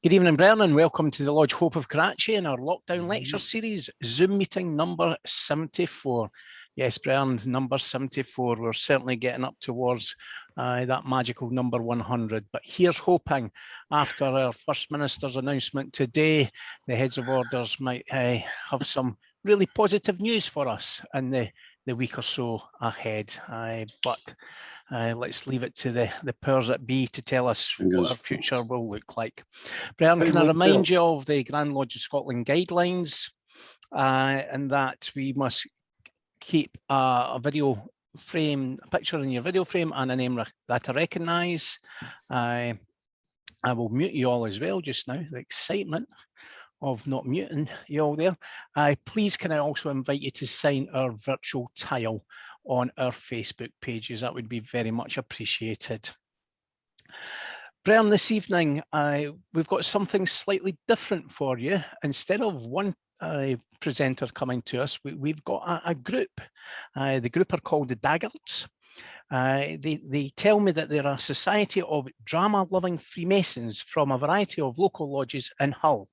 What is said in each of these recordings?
Good evening, Brennan, and welcome to the Lodge Hope of Karachi in our lockdown lecture series, Zoom meeting number 74. Yes, Brennan, number 74. We're certainly getting up towards that magical number 100. But here's hoping, after our First Minister's announcement today, the heads of orders might have some really positive news for us in the week or so ahead. Let's leave it to the powers that be to tell us what our future will look like. Brennan, can I remind you of the Grand Lodge of Scotland guidelines, and that we must keep a video frame, a picture in your video frame and a name that I recognise. I will mute you all as well just now, the excitement of not muting you all there. Please can I also invite you to sign our virtual tile on our Facebook pages. That would be very much appreciated. Brennan, this evening, we've got something slightly different for you. Instead of one presenter coming to us, we've got a group. The group are called the Daggards. They tell me that they're a society of drama-loving Freemasons from a variety of local lodges in Hull,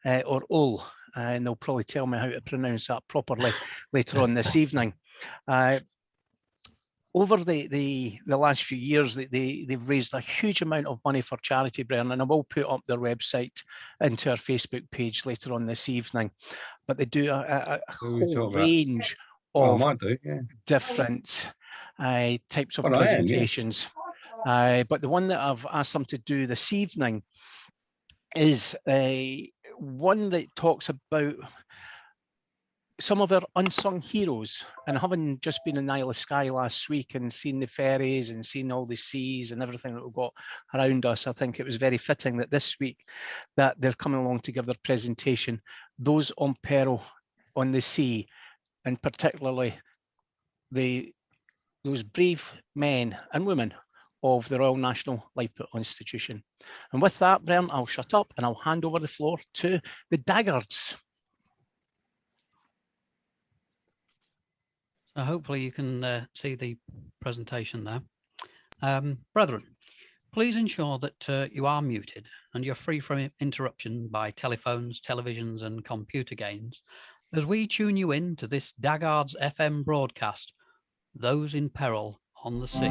or Hull, and they'll probably tell me how to pronounce that properly later on this evening. Over the last few years, they've raised a huge amount of money for charity, Brennan, and I will put up their website into our Facebook page later on this evening. But they do a whole range of different types of presentations. But the one that I've asked them to do this evening is one that talks about some of our unsung heroes. And having just been in Isle of Skye last week and seen the ferries and seen all the seas and everything that we've got around us, I think it was very fitting that this week that they're coming along to give their presentation, those on peril on the sea, and particularly those brave men and women of the Royal National Lifeboat Institution. And with that, Brennan, I'll shut up and I'll hand over the floor to the Daggards. So hopefully you can see the presentation there. Brethren, please ensure that you are muted and you're free from interruption by telephones, televisions and computer games as we tune you in to this Daggards FM broadcast, Those in Peril on the Sea.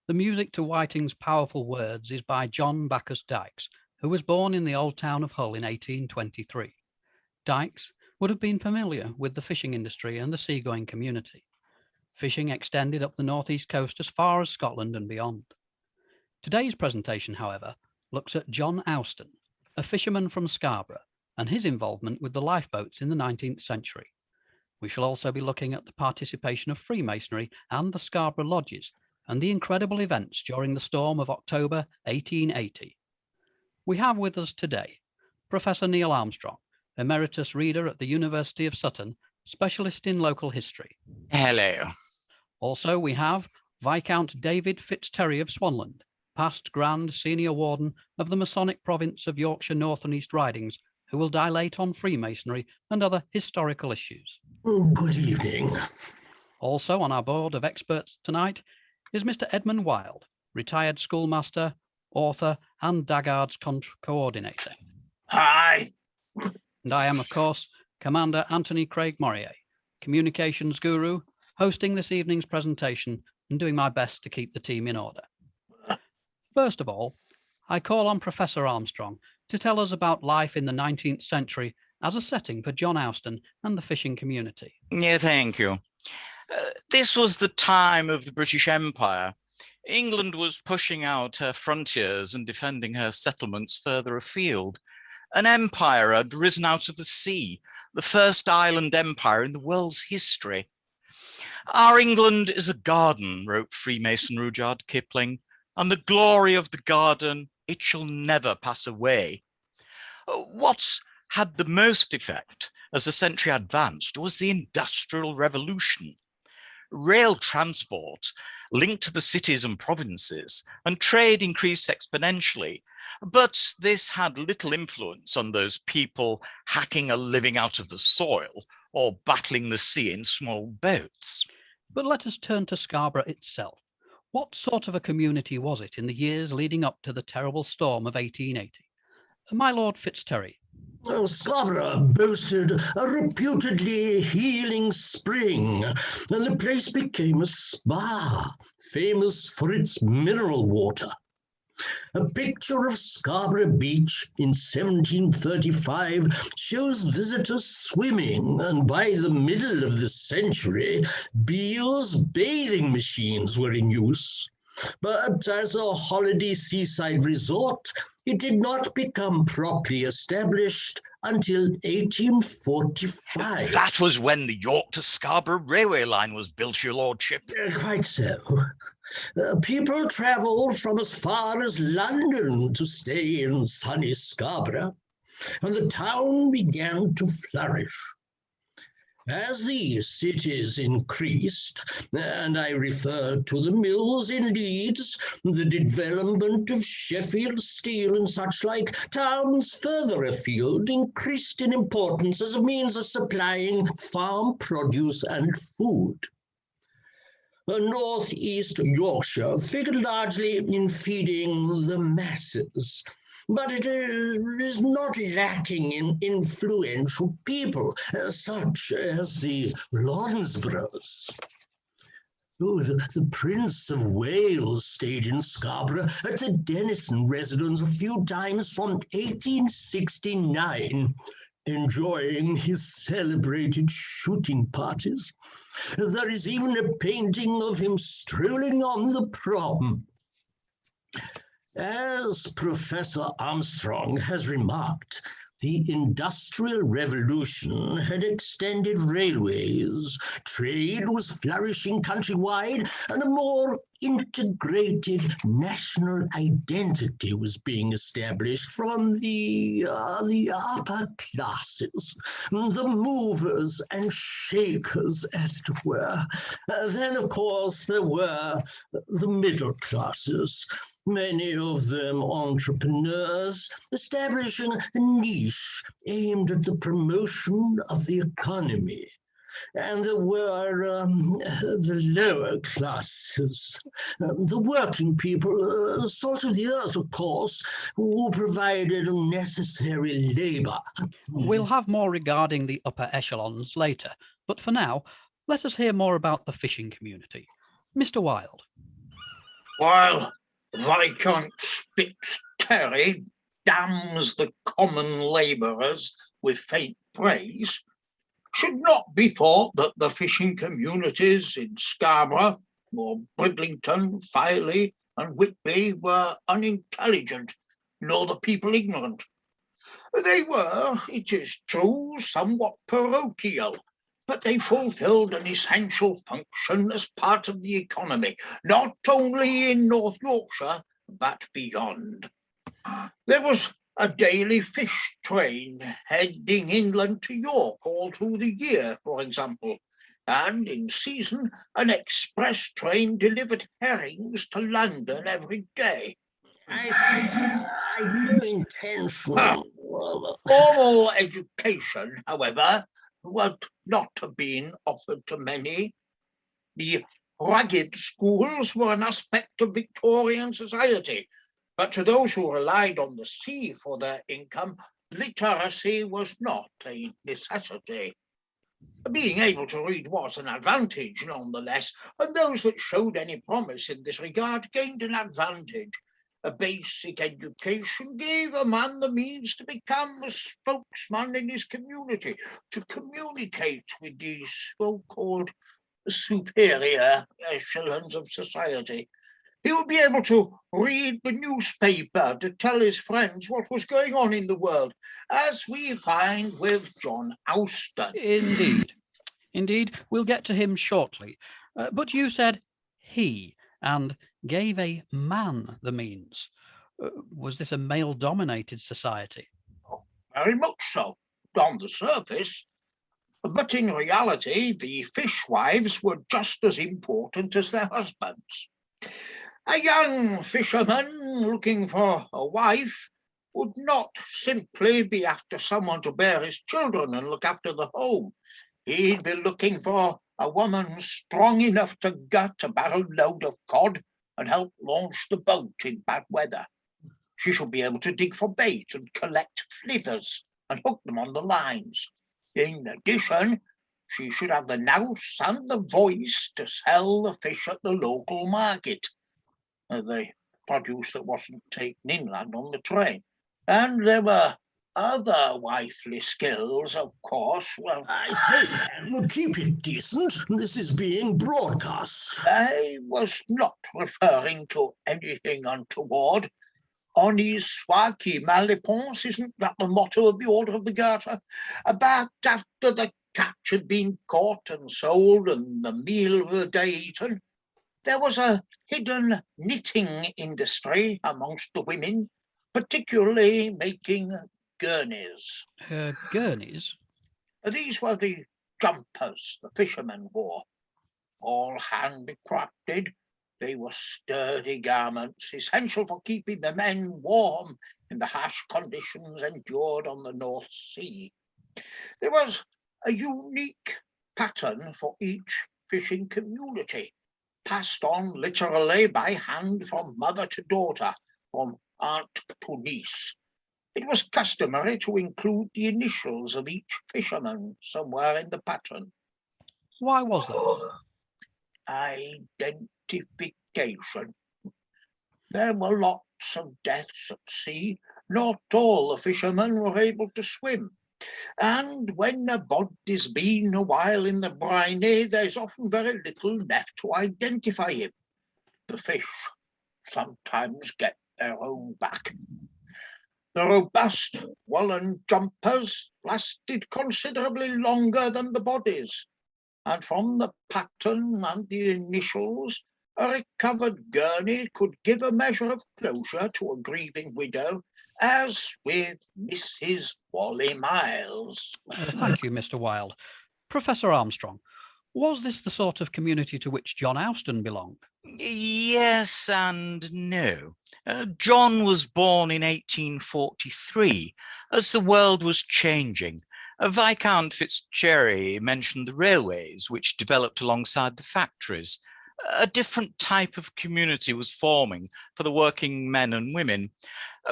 The music to Whiting's powerful words is by John Bacchus Dykes, who was born in the old town of Hull in 1823. Dykes would have been familiar with the fishing industry and the seagoing community. Fishing extended up the northeast coast as far as Scotland and beyond. Today's presentation, however, looks at John Austin, a fisherman from Scarborough, and his involvement with the lifeboats in the 19th century. We shall also be looking at the participation of Freemasonry and the Scarborough lodges, and the incredible events during the storm of October 1880. We have with us today Professor Neil Armstrong, Emeritus Reader at the University of Sutton, Specialist in Local History. Hello. Also, we have Viscount David Fitzterry of Swanland, past Grand Senior Warden of the Masonic Province of Yorkshire North and East Ridings, who will dilate on Freemasonry and other historical issues. Good evening. Also on our board of experts tonight is Mr. Edmund Wild, retired schoolmaster, author, and Daggards coordinator. Hi. And I am, of course, Commander Anthony Craig Morier, communications guru, hosting this evening's presentation and doing my best to keep the team in order. First of all, I call on Professor Armstrong to tell us about life in the 19th century as a setting for John Austin and the fishing community. Yeah, thank you. This was the time of the British Empire. England was pushing out her frontiers and defending her settlements further afield. An empire had risen out of the sea, the first island empire in the world's history. Our England is a garden, wrote Freemason Rudyard Kipling. and the glory of the garden, it shall never pass away. What had the most effect as the century advanced was the Industrial Revolution. Rail transport linked the cities and provinces, and trade increased exponentially. But this had little influence on those people hacking a living out of the soil or battling the sea in small boats. But let us turn to Scarborough itself. What sort of a community was it in the years leading up to the terrible storm of 1880? My Lord Fitzterry. Scarborough boasted a reputedly healing spring, and the place became a spa, famous for its mineral water. A picture of Scarborough Beach in 1735 shows visitors swimming, and by the middle of the century, Beale's bathing machines were in use. But as a holiday seaside resort, it did not become properly established until 1845. That was when the York to Scarborough railway line was built, your lordship. Quite so. People travelled from as far as London to stay in sunny Scarborough, and the town began to flourish. As the cities increased, and I refer to the mills in Leeds, the development of Sheffield steel and such like, towns further afield increased in importance as a means of supplying farm produce and food. North-East Yorkshire figured largely in feeding the masses, but it is not lacking in influential people, such as the Lonsboroughs. Oh, the Prince of Wales stayed in Scarborough at the Denison residence a few times from 1869, enjoying his celebrated shooting parties. There is even a painting of him strolling on the prom. As Professor Armstrong has remarked, the Industrial Revolution had extended railways, trade was flourishing countrywide, and a more integrated national identity was being established from the upper classes, the movers and shakers, as it were. Then, of course, there were the middle classes, many of them entrepreneurs, establishing a niche aimed at the promotion of the economy. And there were the lower classes, the working people, salt of the earth, of course, who provided necessary labor. We'll have more regarding the upper echelons later, but for now, let us hear more about the fishing community. Mr. Wilde. While Viscount Fitzterry damns the common labourers with faint praise, should not be thought that the fishing communities in Scarborough, or Bridlington, Filey, and Whitby were unintelligent, nor the people ignorant. They were, it is true, somewhat parochial, but they fulfilled an essential function as part of the economy, not only in North Yorkshire, but beyond. There was a daily fish train heading inland to York all through the year, for example, and in season an express train delivered herrings to London every day. I no intention. Formal education, however, would not have been offered to many. The ragged schools were an aspect of Victorian society, but to those who relied on the sea for their income, literacy was not a necessity. Being able to read was an advantage nonetheless, and those that showed any promise in this regard gained an advantage. A basic education gave a man the means to become a spokesman in his community, to communicate with these so-called superior echelons of society. He would be able to read the newspaper to tell his friends what was going on in the world, as we find with John Austen. Indeed, we'll get to him shortly. But you said he. and gave a man the means. Was this a male-dominated society? Very much so, on the surface. But in reality, the fishwives were just as important as their husbands. A young fisherman looking for a wife would not simply be after someone to bear his children and look after the home. He'd be looking for a woman strong enough to gut a barrel load of cod and help launch the boat in bad weather. She should be able to dig for bait and collect flithers and hook them on the lines. In addition, she should have the nous and the voice to sell the fish at the local market, the produce that wasn't taken inland on the train. And there were other wifely skills, of course. Well, I say, man, keep it decent. This is being broadcast. I was not referring to anything untoward. Honi soit qui mal y pense, isn't that the motto of the Order of the Garter? But after the catch had been caught and sold and the meal of the day eaten, there was a hidden knitting industry amongst the women, particularly making gurneys. Gurneys? These were the jumpers the fishermen wore, all handcrafted. They were sturdy garments, essential for keeping the men warm in the harsh conditions endured on the North Sea. There was a unique pattern for each fishing community, passed on literally by hand from mother to daughter, from aunt to niece. It was customary to include the initials of each fisherman somewhere in the pattern. Why was that? Identification. There were lots of deaths at sea. Not all the fishermen were able to swim. And when a body's been a while in the briny, there's often very little left to identify him. The fish sometimes get their own back. The robust woolen jumpers lasted considerably longer than the bodies, and from the pattern and the initials, a recovered gurney could give a measure of closure to a grieving widow, as with Mrs. Wally Miles. Thank you, Mr. Wilde. Professor Armstrong, was this the sort of community to which John Austin belonged? Yes and no. John was born in 1843, as the world was changing. Viscount Fitzgerald mentioned the railways, which developed alongside the factories. A different type of community was forming for the working men and women.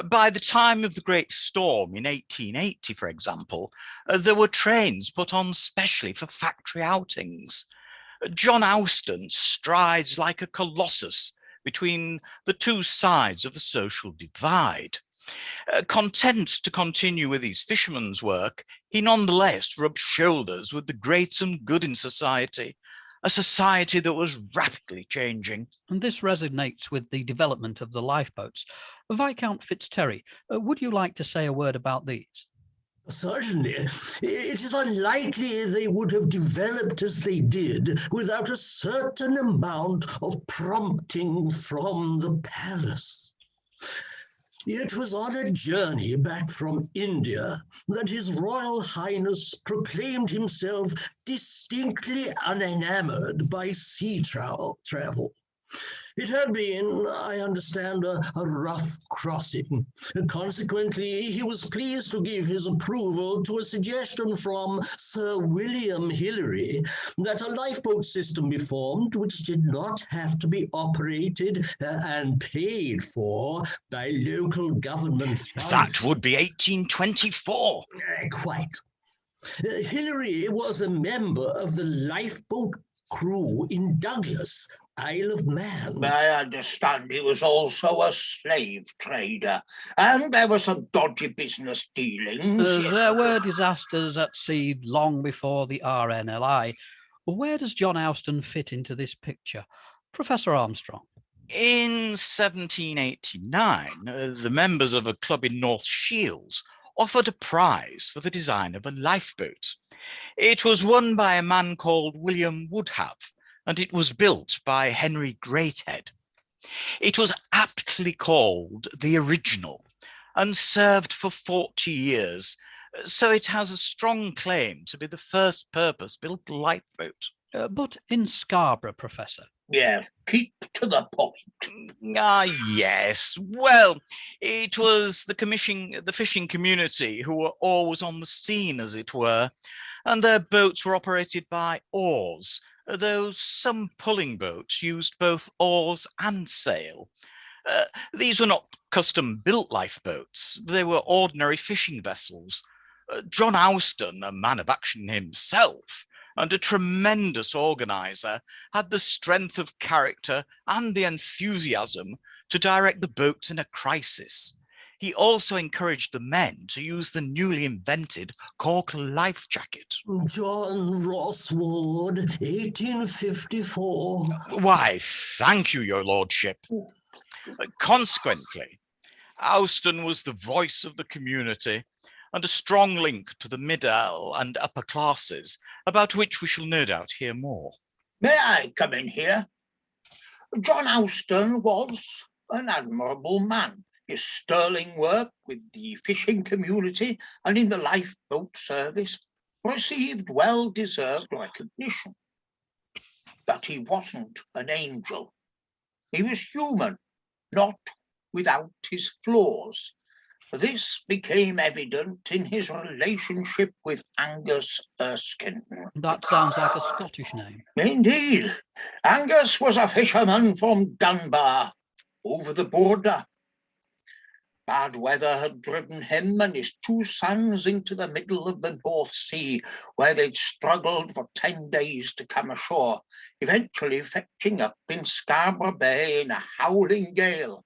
By the time of the Great Storm in 1880, for example, there were trains put on specially for factory outings. John Austin strides like a colossus between the two sides of the social divide. Content to continue with his fisherman's work, he nonetheless rubbed shoulders with the great and good in society, a society that was rapidly changing. And this resonates with the development of the lifeboats. Viscount Fitzgerald, would you like to say a word about these? Certainly. It is unlikely they would have developed as they did without a certain amount of prompting from the palace. It was on a journey back from India that His Royal Highness proclaimed himself distinctly unenamored by sea travel. It had been, I understand, a rough crossing. Consequently, he was pleased to give his approval to a suggestion from Sir William Hillary that a lifeboat system be formed which did not have to be operated and paid for by local government funds. That would be 1824. Quite. Hillary was a member of the lifeboat crew in Douglas, Isle of Man. I understand he was also a slave trader, and there were some dodgy business dealings. There were disasters at sea long before the RNLI. Where does John Austin fit into this picture? Professor Armstrong. In 1789, the members of a club in North Shields offered a prize for the design of a lifeboat. It was won by a man called William Woodhave, and it was built by Henry Greathead. It was aptly called the original and served for 40 years, so it has a strong claim to be the first purpose-built lifeboat. But in Scarborough, Professor. Yes, keep to the point. Yes. Well, it was the fishing community who were always on the scene, as it were, and their boats were operated by oars, though some pulling boats used both oars and sail. These were not custom-built lifeboats. They were ordinary fishing vessels. John Austin, a man of action himself, and a tremendous organizer, had the strength of character and the enthusiasm to direct the boats in a crisis. He also encouraged the men to use the newly invented cork life jacket. John Rosswood, 1854. Why, thank you, your lordship. Consequently, Austin was the voice of the community and a strong link to the middle and upper classes, about which we shall no doubt hear more. May I come in here? John Austin was an admirable man. His sterling work with the fishing community and in the lifeboat service received well-deserved recognition. But he wasn't an angel. He was human, not without his flaws. This became evident in his relationship with Angus Erskine. That sounds like a Scottish name. Indeed. Angus was a fisherman from Dunbar, over the border. Bad weather had driven him and his two sons into the middle of the North Sea, where they'd struggled for 10 days to come ashore, eventually fetching up in Scarborough Bay in a howling gale.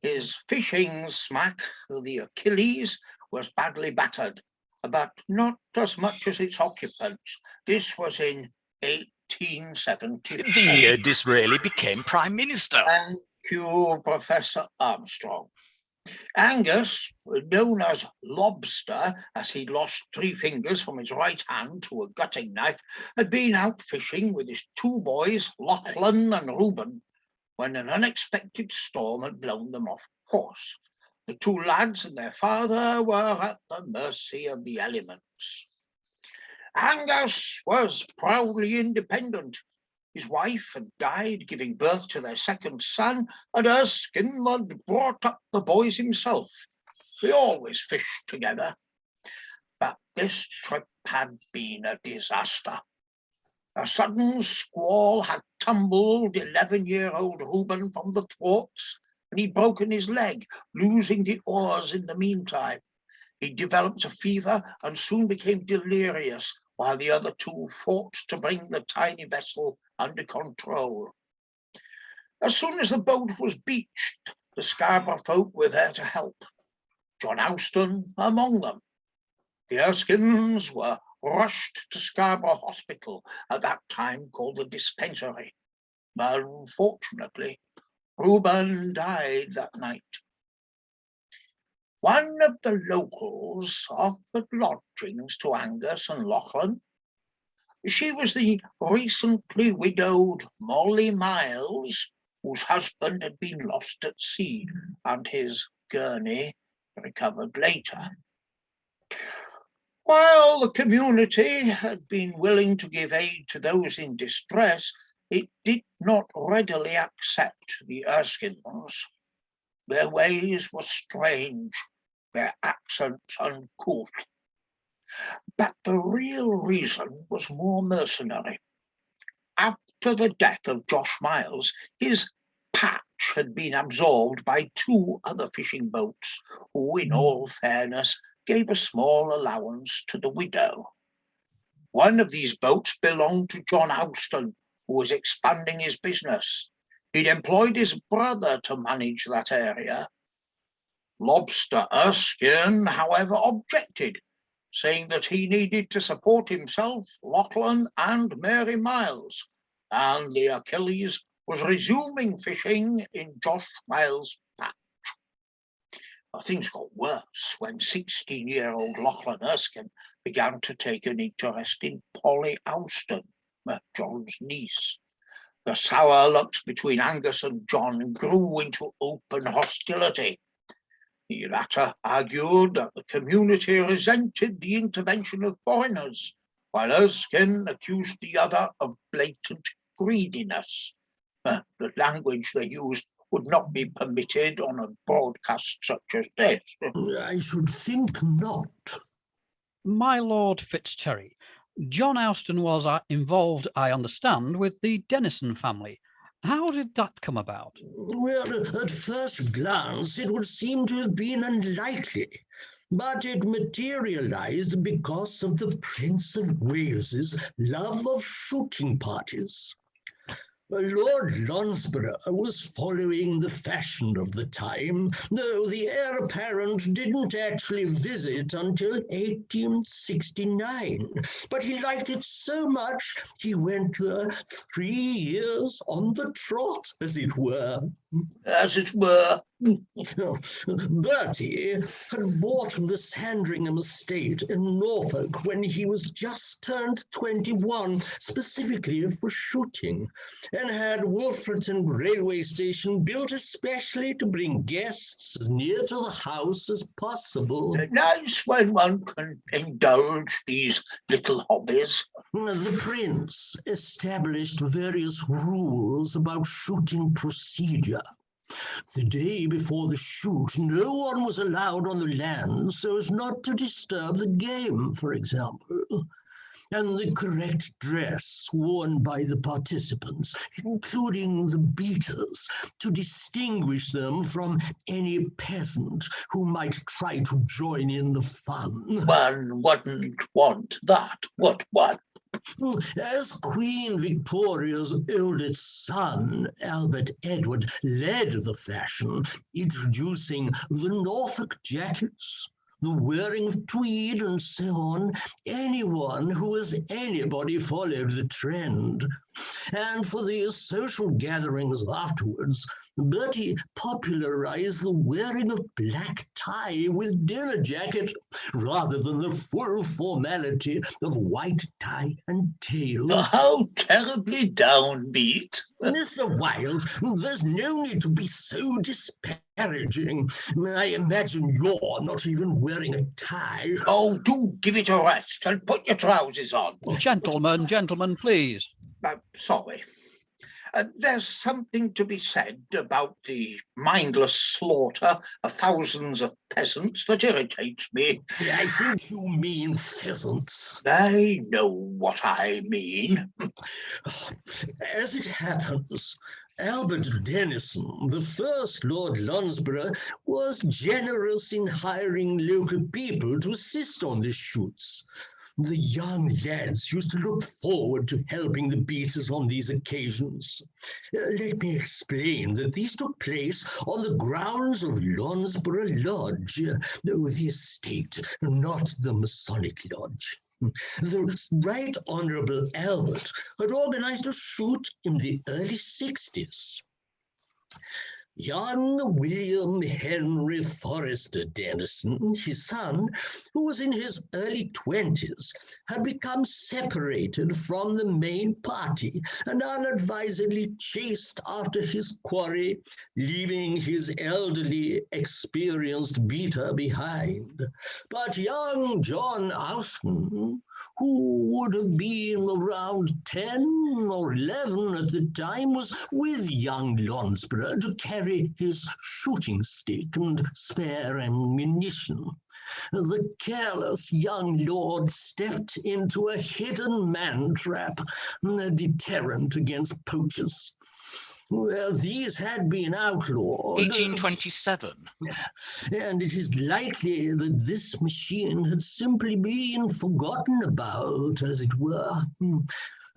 His fishing smack, the Achilles, was badly battered, but not as much as its occupants. This was in 1870. The year Disraeli became Prime Minister. Thank you, Professor Armstrong. Angus, known as Lobster, as he'd lost 3 fingers from his right hand to a gutting knife, had been out fishing with his 2 boys, Lachlan and Reuben, when an unexpected storm had blown them off course. The 2 lads and their father were at the mercy of the elements. Angus was proudly independent. His wife had died, giving birth to their 2nd son, and Erskine had brought up the boys himself. They always fished together. But this trip had been a disaster. A sudden squall had tumbled 11-year-old Reuben from the thwarts, and he'd broken his leg, losing the oars in the meantime. He developed a fever and soon became delirious, while the other 2 fought to bring the tiny vessel under control. As soon as the boat was beached, the Scarborough folk were there to help, John Austin among them. The Erskines were rushed to Scarborough Hospital, at that time called the Dispensary. But unfortunately, Reuben died that night. One of the locals offered lodgings to Angus and Lachlan. She was the recently widowed Molly Miles, whose husband had been lost at sea and his gurney recovered later. While the community had been willing to give aid to those in distress, it did not readily accept the Erskines. Their ways were strange, their accents uncouth. But the real reason was more mercenary. After the death of Josh Miles, his patch had been absorbed by 2 other fishing boats, who, in all fairness, gave a small allowance to the widow. One of these boats belonged to John Austin, who was expanding his business. He'd employed his brother to manage that area. Lobster Erskine, however, objected, saying that he needed to support himself, Lachlan, and Mary Miles, and the Achilles was resuming fishing in Josh Miles' patch. But things got worse when 16-year-old Lachlan Erskine began to take an interest in Polly Austin, John's niece. The sour looks between Angus and John grew into open hostility. The latter argued that the community resented the intervention of foreigners, while Erskine accused the other of blatant greediness. The language they used would not be permitted on a broadcast such as this. I should think not. My Lord Fitzcherry, John Austin was involved, I understand, with the Denison family. How did that come about? Well, at first glance, it would seem to have been unlikely, but it materialized because of the Prince of Wales's love of shooting parties. Lord Lonsborough was following the fashion of the time, though the heir apparent didn't actually visit until 1869. But he liked it so much, he went there 3 years on the trot, as it were. As it were. Bertie had bought the Sandringham estate in Norfolk when he was just turned 21, specifically for shooting, and had Wolferton railway station built especially to bring guests as near to the house as possible. Nice when one can indulge these little hobbies. The Prince established various rules about shooting procedure. The day before the shoot, no one was allowed on the land so as not to disturb the game, for example. And the correct dress worn by the participants, including the beaters, to distinguish them from any peasant who might try to join in the fun. One wouldn't want that, would one? As Queen Victoria's oldest son, Albert Edward, led the fashion, introducing the Norfolk jackets, the wearing of tweed and so on, anyone who as anybody followed the trend. And for the social gatherings afterwards, Bertie popularized the wearing of black tie with dinner jacket rather than the full formality of white tie and tails. How terribly downbeat. Mr. Wilde, there's no need to be so disparaging. I imagine you're not even wearing a tie. Oh, do give it a rest and put your trousers on. Gentlemen, please. Sorry. There's something to be said about the mindless slaughter of thousands of peasants that irritates me. I think you mean pheasants. I know what I mean. As it happens, Albert Denison, the first Lord Lonsborough, was generous in hiring local people to assist on the shoots. The young lads used to look forward to helping the beaters on these occasions. Let me explain that these took place on the grounds of Lonsborough Lodge, the estate, not the Masonic Lodge. The Right Honourable Albert had organized a shoot in the early 60s. Young William Henry Forrester Denison, his son, who was in his early 20s, had become separated from the main party and unadvisedly chased after his quarry, leaving his elderly, experienced beater behind. But young John Austin, who would have been around 10 or 11 at the time, was with young Lonsborough to carry his shooting stick and spare ammunition. The careless young lord stepped into a hidden man-trap, a deterrent against poachers. Well, these had been outlawed. 1827. And it is likely that this machine had simply been forgotten about, as it were.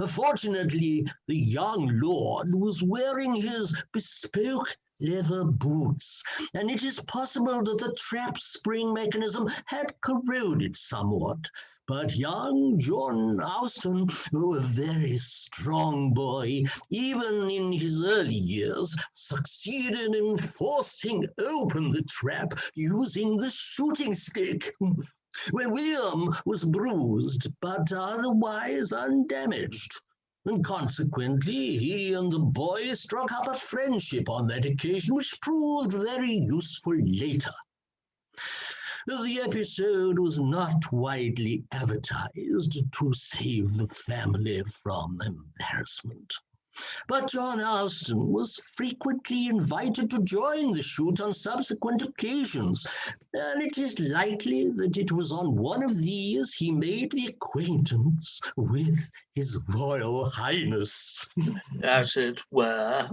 Fortunately, the young lord was wearing his bespoke leather boots, and it is possible that the trap spring mechanism had corroded somewhat. But young John Austin, a very strong boy, even in his early years, succeeded in forcing open the trap using the shooting stick. Well, William was bruised, but otherwise undamaged. and consequently he and the boy struck up a friendship on that occasion, which proved very useful later. The episode was not widely advertised to save the family from embarrassment. But John Alston was frequently invited to join the shoot on subsequent occasions, and it is likely that it was on one of these he made the acquaintance with His Royal Highness. As it were.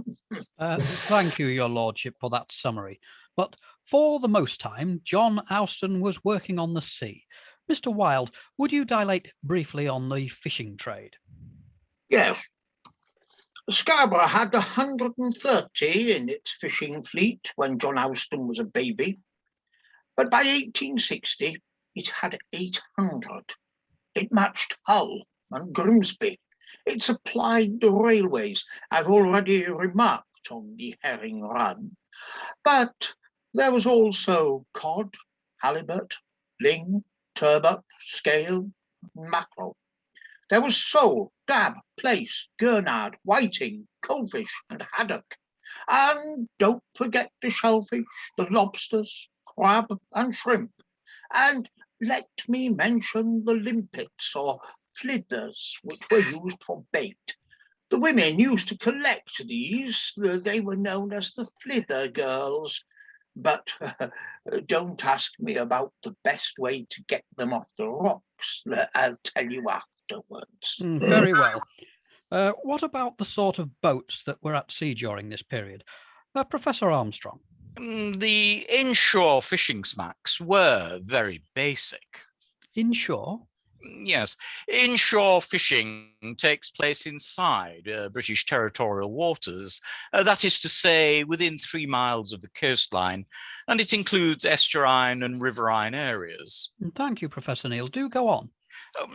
Thank you, Your Lordship, for that summary. But for the most time, John Alston was working on the sea. Mr. Wilde, would you dilate briefly on the fishing trade? Yes. Scarborough had 130 in its fishing fleet when John Alston was a baby, but by 1860 it had 800. It matched Hull and Grimsby. It supplied the railways. I've already remarked on the herring run. But there was also cod, halibut, ling, turbot, scale, mackerel. There was sole, dab, plaice, gurnard, whiting, coalfish, and haddock. And don't forget the shellfish, the lobsters, crab, and shrimp. And let me mention the limpets or flithers, which were used for bait. The women used to collect these. They were known as the flither girls. But don't ask me about the best way to get them off the rocks. I'll tell you afterwards. Very well. What about the sort of boats that were at sea during this period? Professor Armstrong. The inshore fishing smacks were very basic. Inshore? Yes, inshore fishing takes place inside British territorial waters, that is to say, within 3 miles of the coastline, and it includes estuarine and riverine areas. Thank you, Professor Neil. Do go on.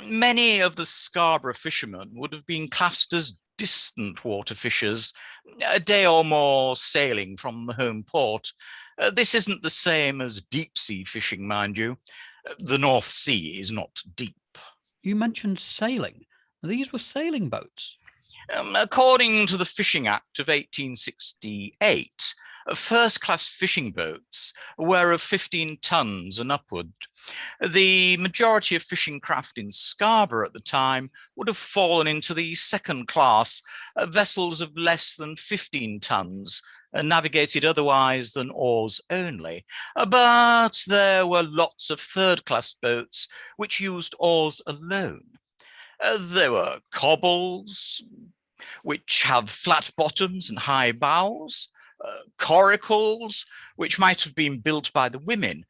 Many of the Scarborough fishermen would have been classed as distant water fishers, a day or more sailing from the home port. This isn't the same as deep sea fishing, mind you. The North Sea is not deep. You mentioned sailing. These were sailing boats. According to the Fishing Act of 1868, first-class fishing boats were of 15 tons and upward. The majority of fishing craft in Scarborough at the time would have fallen into the second class, vessels of less than 15 tons, navigated otherwise than oars only. But there were lots of third-class boats which used oars alone. There were cobbles, which have flat bottoms and high bows, coracles, which might have been built by the women.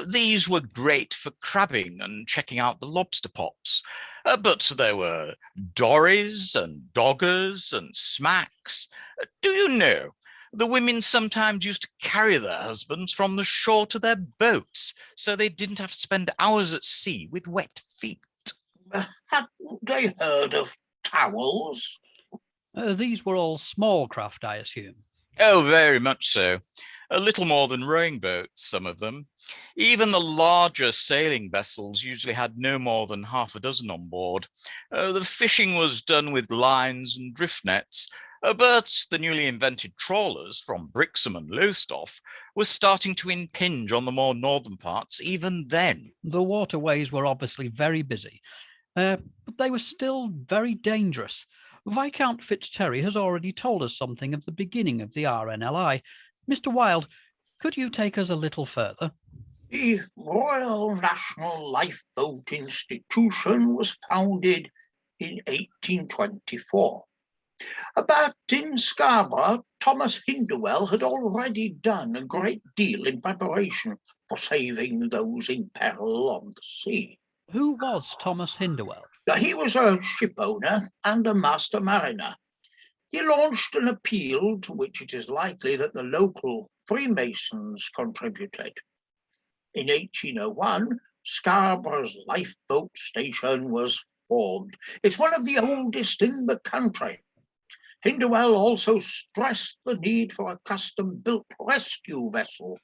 These were great for crabbing and checking out the lobster pots. But there were dories and doggers and smacks. Do you know, the women sometimes used to carry their husbands from the shore to their boats, so they didn't have to spend hours at sea with wet feet. Hadn't they heard of towels? These were all small craft, I assume. Oh, very much so. A little more than rowing boats, some of them. Even the larger sailing vessels usually had no more than half a dozen on board. The fishing was done with lines and drift nets, but the newly invented trawlers from Brixham and Lowestoft were starting to impinge on the more northern parts even then. The waterways were obviously very busy, but they were still very dangerous. Viscount Fitzterry has already told us something of the beginning of the RNLI. Mr. Wilde, could you take us a little further? The Royal National Lifeboat Institution was founded in 1824. But in Scarborough, Thomas Hindwell had already done a great deal in preparation for saving those in peril on the sea. Who was Thomas Hindwell? He was a ship owner and a master mariner. He launched an appeal to which it is likely that the local Freemasons contributed. In 1801, Scarborough's lifeboat station was formed. It's one of the oldest in the country. Hindwell also stressed the need for a custom-built rescue vessel.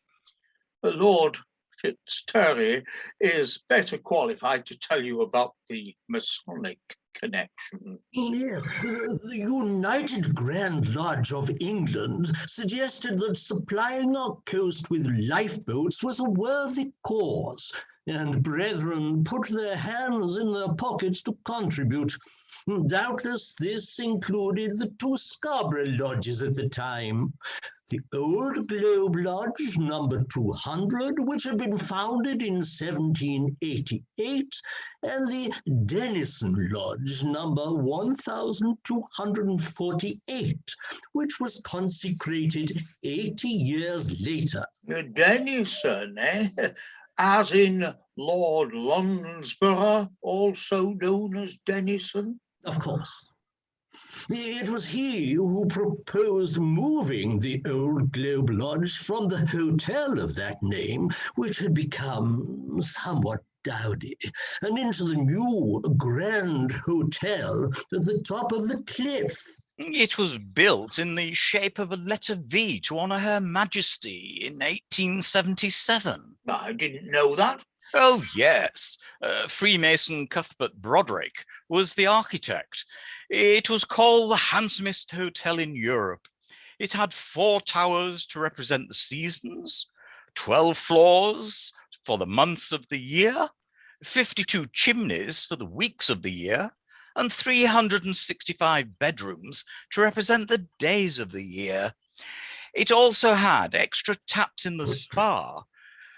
Lord Fitzterry is better qualified to tell you about the Masonic connections. Yes, the United Grand Lodge of England suggested that supplying our coast with lifeboats was a worthy cause, and brethren put their hands in their pockets to contribute. Doubtless this included the two Scarborough lodges at the time. The Old Globe Lodge, number 200, which had been founded in 1788, and the Denison Lodge, number 1248, which was consecrated 80 years later. Denison, eh? As in Lord Lonsborough, also known as Denison? Of course. It was he who proposed moving the Old Globe Lodge from the hotel of that name, which had become somewhat dowdy, and into the new Grand Hotel at the top of the cliff. It was built in the shape of a letter V to honour Her Majesty in 1877. I didn't know that. Oh, yes. Freemason Cuthbert Broderick was the architect. It was called the handsomest hotel in Europe. It had 4 towers to represent the seasons, 12 floors for the months of the year, 52 chimneys for the weeks of the year, and 365 bedrooms to represent the days of the year. It also had extra taps in the spa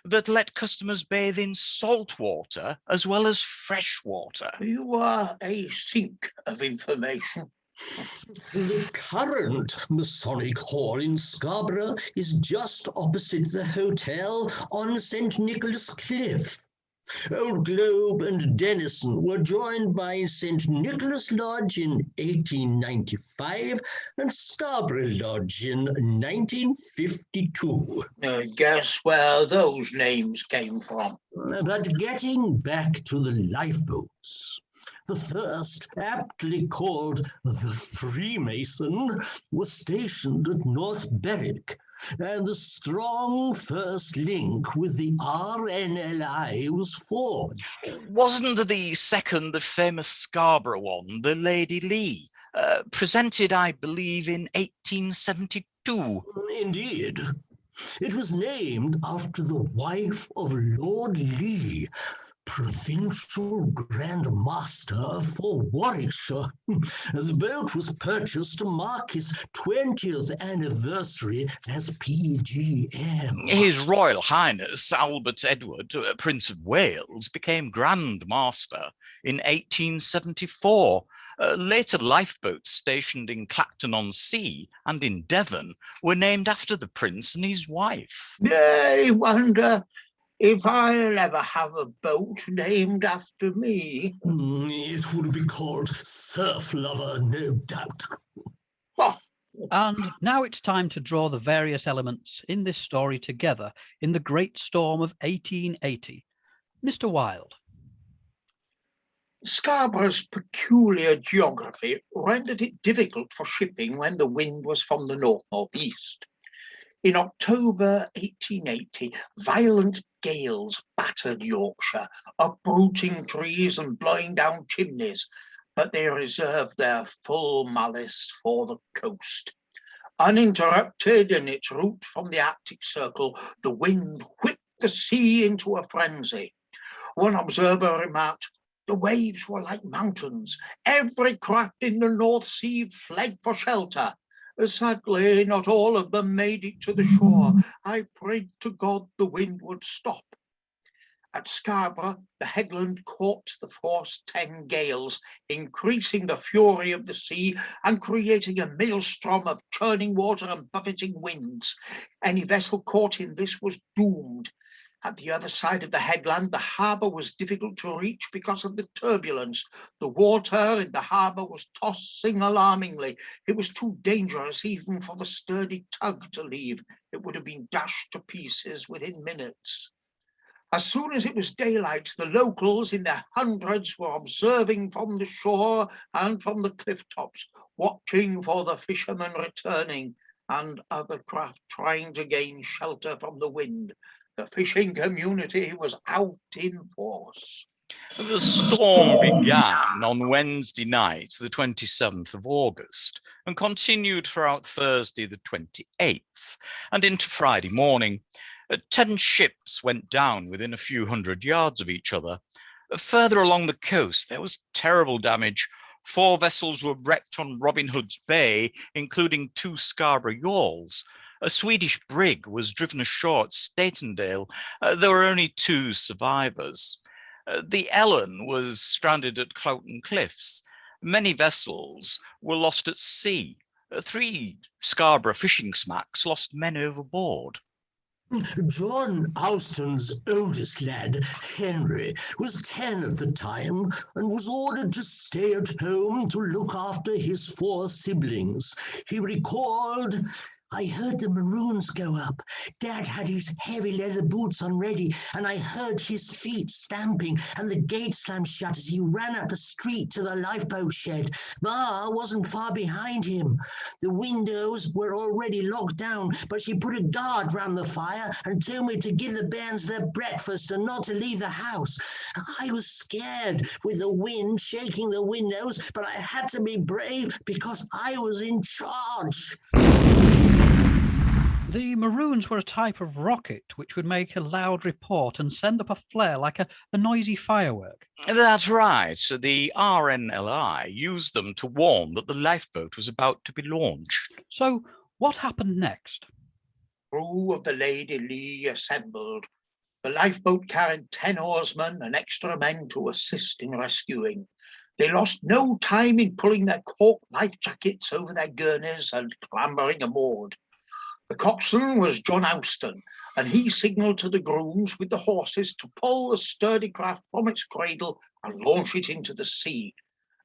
that let customers bathe in salt water as well as fresh water. You are a sink of information. The current Masonic Hall in Scarborough is just opposite the hotel on St. Nicholas Cliff. Old Globe and Denison were joined by St. Nicholas Lodge in 1895 and Scarborough Lodge in 1952. Guess where those names came from. But getting back to the lifeboats, the first, aptly called the Freemason, was stationed at North Berwick, and the strong first link with the RNLI was forged. Wasn't the second the famous Scarborough one, the Lady Lee, presented, I believe, in 1872? Indeed. It was named after the wife of Lord Lee, Provincial Grand Master for Warwickshire. The boat was purchased to mark his 20th anniversary as PGM. His Royal Highness Albert Edward, Prince of Wales, became Grand Master in 1874. Later lifeboats stationed in Clacton-on-Sea and in Devon were named after the Prince and his wife. I wonder if I'll ever have a boat named after me. It would be called Surf Lover, no doubt. Oh, And now it's time to draw the various elements in this story together in the great storm of 1880. Mr. Wilde. Scarborough's peculiar geography rendered it difficult for shipping when the wind was from the north-northeast. In October 1880, violent gales battered Yorkshire, uprooting trees and blowing down chimneys, but they reserved their full malice for the coast. Uninterrupted in its route from the Arctic Circle, the wind whipped the sea into a frenzy. One observer remarked, "The waves were like mountains. Every craft in the North Sea fled for shelter. Sadly, not all of them made it to the shore. I prayed to God the wind would stop." At Scarborough, the headland caught the force 10 gales, increasing the fury of the sea and creating a maelstrom of churning water and buffeting winds. Any vessel caught in this was doomed. At the other side of the headland, the harbour was difficult to reach because of the turbulence. The water in the harbour was tossing alarmingly. It was too dangerous even for the sturdy tug to leave. It would have been dashed to pieces within minutes. As soon as it was daylight, the locals in their hundreds were observing from the shore and from the cliff tops, watching for the fishermen returning and other craft trying to gain shelter from the wind. The fishing community was out in force. The storm began on Wednesday night, the 27th of August, and continued throughout Thursday, the 28th, and into Friday morning. 10 ships went down within a few hundred yards of each other. Further along the coast, there was terrible damage. 4 vessels were wrecked on Robin Hood's Bay, including 2 Scarborough yawls. A Swedish brig was driven ashore at Statendale. There were only 2 survivors. The Ellen was stranded at Cloughton Cliffs. Many vessels were lost at sea. 3 Scarborough fishing smacks lost men overboard. John Austen's oldest lad, Henry, was 10 at the time and was ordered to stay at home to look after his 4 siblings. He recalled, "I heard the maroons go up. Dad had his heavy leather boots on ready, and I heard his feet stamping and the gate slammed shut as he ran up the street to the lifeboat shed. Ma wasn't far behind him. The windows were already locked down, but she put a guard round the fire and told me to give the bairns their breakfast and not to leave the house. I was scared with the wind shaking the windows, but I had to be brave because I was in charge." The maroons were a type of rocket which would make a loud report and send up a flare like a noisy firework. That's right. So the RNLI used them to warn that the lifeboat was about to be launched. So what happened next? Crew of the Lady Lee assembled. The lifeboat carried 10 oarsmen and extra men to assist in rescuing. They lost no time in pulling their cork life jackets over their gurneys and clambering aboard. The coxswain was John Austen, and he signalled to the grooms with the horses to pull the sturdy craft from its cradle and launch it into the sea.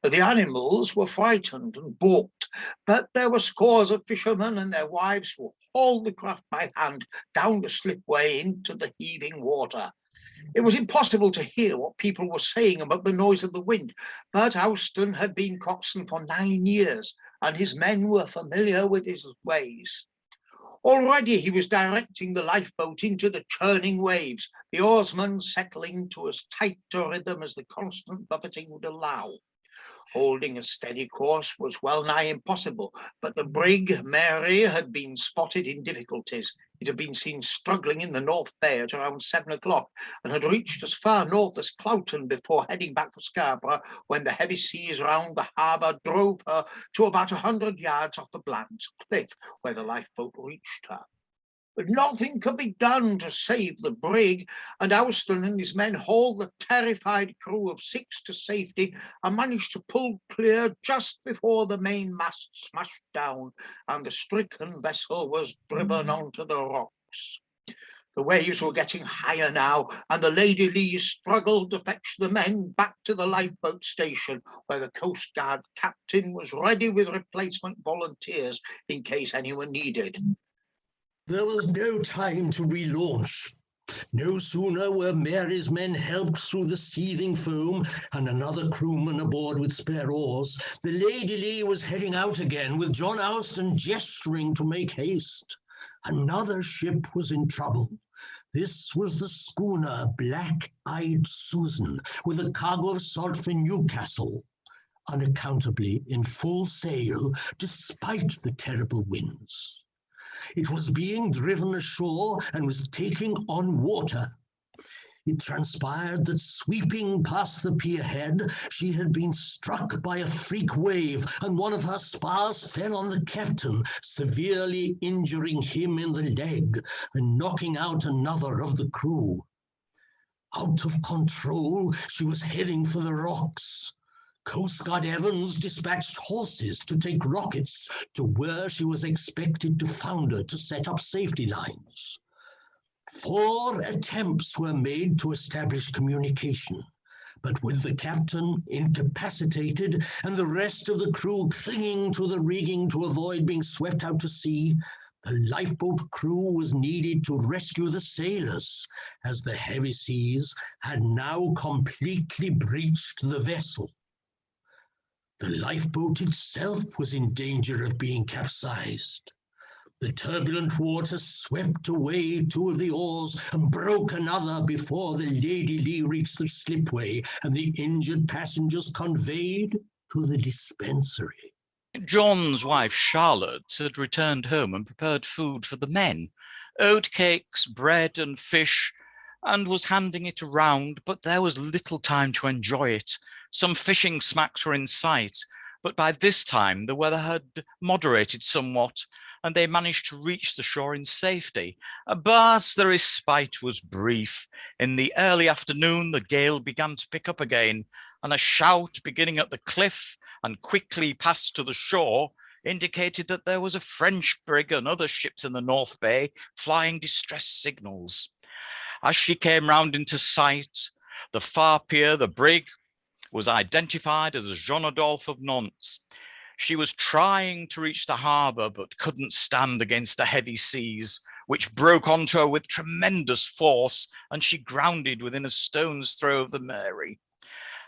The animals were frightened and balked, but there were scores of fishermen and their wives who hauled the craft by hand down the slipway into the heaving water. It was impossible to hear what people were saying about the noise of the wind, but Austen had been coxswain for 9 years, and his men were familiar with his ways. Already he was directing the lifeboat into the churning waves, the oarsmen settling to as tight a rhythm as the constant buffeting would allow. Holding a steady course was well nigh impossible, but the brig Mary had been spotted in difficulties. It had been seen struggling in the North Bay at around 7 o'clock and had reached as far north as Cloughton before heading back for Scarborough when the heavy seas round the harbour drove her to about 100 yards off the Bland's Cliff, where the lifeboat reached her. But nothing could be done to save the brig, and Austen and his men hauled the terrified crew of 6 to safety and managed to pull clear just before the main mast smashed down and the stricken vessel was driven onto the rocks. The waves were getting higher now, and the Lady Lee struggled to fetch the men back to the lifeboat station, where the Coast Guard captain was ready with replacement volunteers in case anyone needed. There was no time to relaunch. No sooner were Mary's men helped through the seething foam and another crewman aboard with spare oars, the Lady Lee was heading out again with John Austen gesturing to make haste. Another ship was in trouble. This was the schooner Black-Eyed Susan with a cargo of salt for Newcastle, unaccountably in full sail despite the terrible winds. It was being driven ashore and was taking on water. It transpired that sweeping past the pier head, she had been struck by a freak wave, and one of her spars fell on the captain, severely injuring him in the leg and knocking out another of the crew. Out of control, she was heading for the rocks. Coast Guard Evans dispatched horses to take rockets to where she was expected to founder to set up safety lines. 4 attempts were made to establish communication, but with the captain incapacitated and the rest of the crew clinging to the rigging to avoid being swept out to sea, the lifeboat crew was needed to rescue the sailors, as the heavy seas had now completely breached the vessel. The lifeboat itself was in danger of being capsized. The turbulent water swept away 2 of the oars and broke another before the Lady Lee reached the slipway and the injured passengers conveyed to the dispensary. John's wife, Charlotte, had returned home and prepared food for the men, oatcakes, bread and fish, and was handing it around, but there was little time to enjoy it. Some fishing smacks were in sight, but by this time the weather had moderated somewhat, and they managed to reach the shore in safety. But the respite was brief. In the early afternoon, the gale began to pick up again, and a shout beginning at the cliff and quickly passed to the shore indicated that there was a French brig and other ships in the North Bay flying distress signals. As she came round into sight, the far pier, the brig, was identified as Jeanne Adolphe of Nantes. She was trying to reach the harbour, but couldn't stand against the heavy seas, which broke onto her with tremendous force, and she grounded within a stone's throw of the Mary.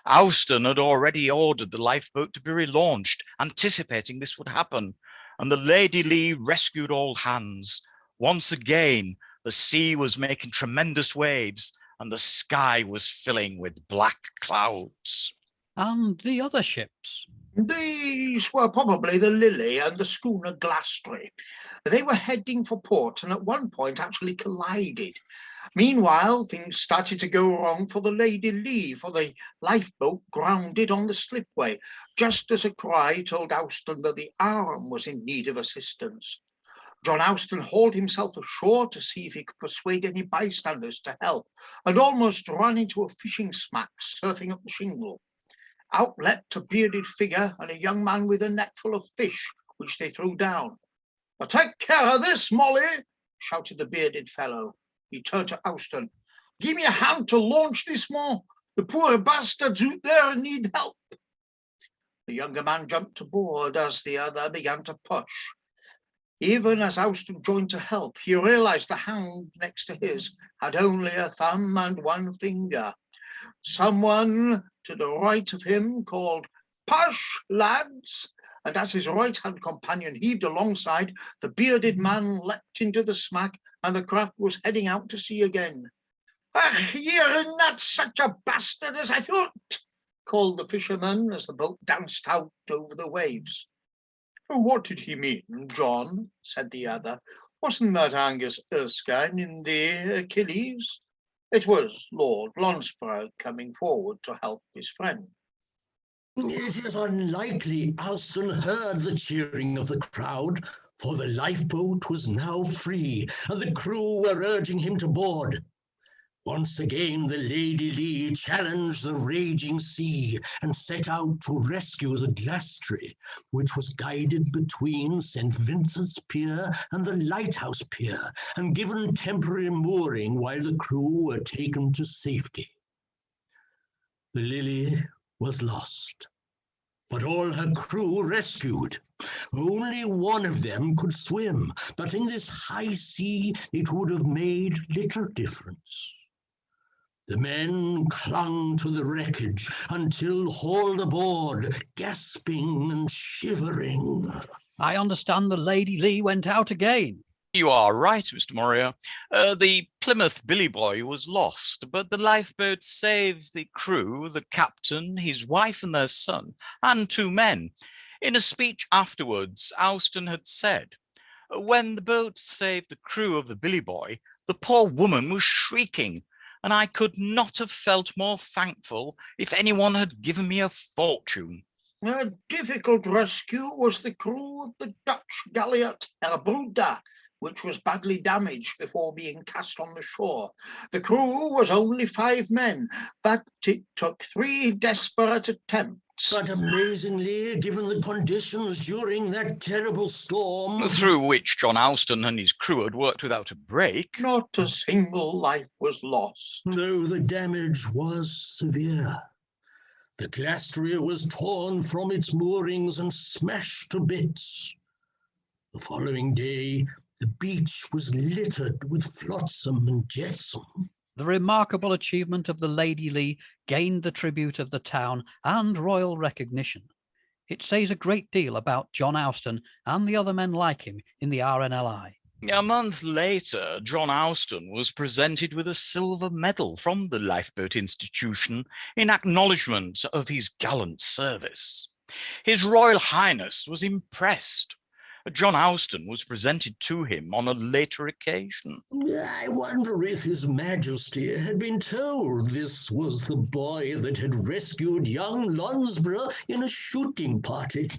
Austin had already ordered the lifeboat to be relaunched, anticipating this would happen, and the Lady Lee rescued all hands. Once again, the sea was making tremendous waves, and the sky was filling with black clouds. And the other ships? These were probably the Lily and the schooner Glastry. They were heading for port and at one point actually collided. Meanwhile, things started to go wrong for the Lady Lee, for the lifeboat grounded on the slipway, just as a cry told Austin that the Arm was in need of assistance. John Austin hauled himself ashore to see if he could persuade any bystanders to help, and almost ran into a fishing smack surfing up the shingle. Out leapt a bearded figure and a young man with a net full of fish, which they threw down. "Now take care of this, Molly," shouted the bearded fellow. He turned to Austin. "Give me a hand to launch this man. The poor bastards out there need help." The younger man jumped aboard as the other began to push. Even as Austin joined to help, he realized the hand next to his had only a thumb and one finger. Someone to the right of him called, "Push, lads!" And as his right-hand companion heaved alongside, the bearded man leapt into the smack and the craft was heading out to sea again. "Ach, you're not such a bastard as I thought," called the fisherman as the boat danced out over the waves. "What did he mean, John?" said the other. "Wasn't that Angus Erskine in the Achilles?" It was Lord Lonsborough coming forward to help his friend. It is unlikely Austin heard the cheering of the crowd, for the lifeboat was now free, and the crew were urging him to board. Once again, the Lady Lee challenged the raging sea and set out to rescue the Glastry, which was guided between St. Vincent's Pier and the Lighthouse Pier and given temporary mooring while the crew were taken to safety. The Lily was lost, but all her crew rescued. Only one of them could swim, but in this high sea it would have made little difference. The men clung to the wreckage until hauled aboard, gasping and shivering. I understand the Lady Lee went out again. You are right, Mr. Moria. The Plymouth Billy Boy was lost, but the lifeboat saved the crew, the captain, his wife and their son, and 2 men. In a speech afterwards, Austin had said, "When the boat saved the crew of the Billy Boy, the poor woman was shrieking, and I could not have felt more thankful if anyone had given me a fortune." A difficult rescue was the crew of the Dutch galliot Herbruda, which was badly damaged before being cast on the shore. The crew was only 5 men, but it took 3 desperate attempts. But amazingly, given the conditions during that terrible storm, Through which John Austin and his crew had worked without a break, not a single life was lost. though the damage was severe. The Glastry was torn from its moorings and smashed to bits. The following day, the beach was littered with flotsam and jetsam. The remarkable achievement of the Lady Lee gained the tribute of the town and royal recognition. It says a great deal about John Austin and the other men like him in the RNLI. A month later, John Austin was presented with a silver medal from the Lifeboat Institution in acknowledgement of his gallant service. His Royal Highness was impressed. John Austin was presented to him on a later occasion. I wonder if His Majesty had been told this was the boy that had rescued young Lonsborough in a shooting party.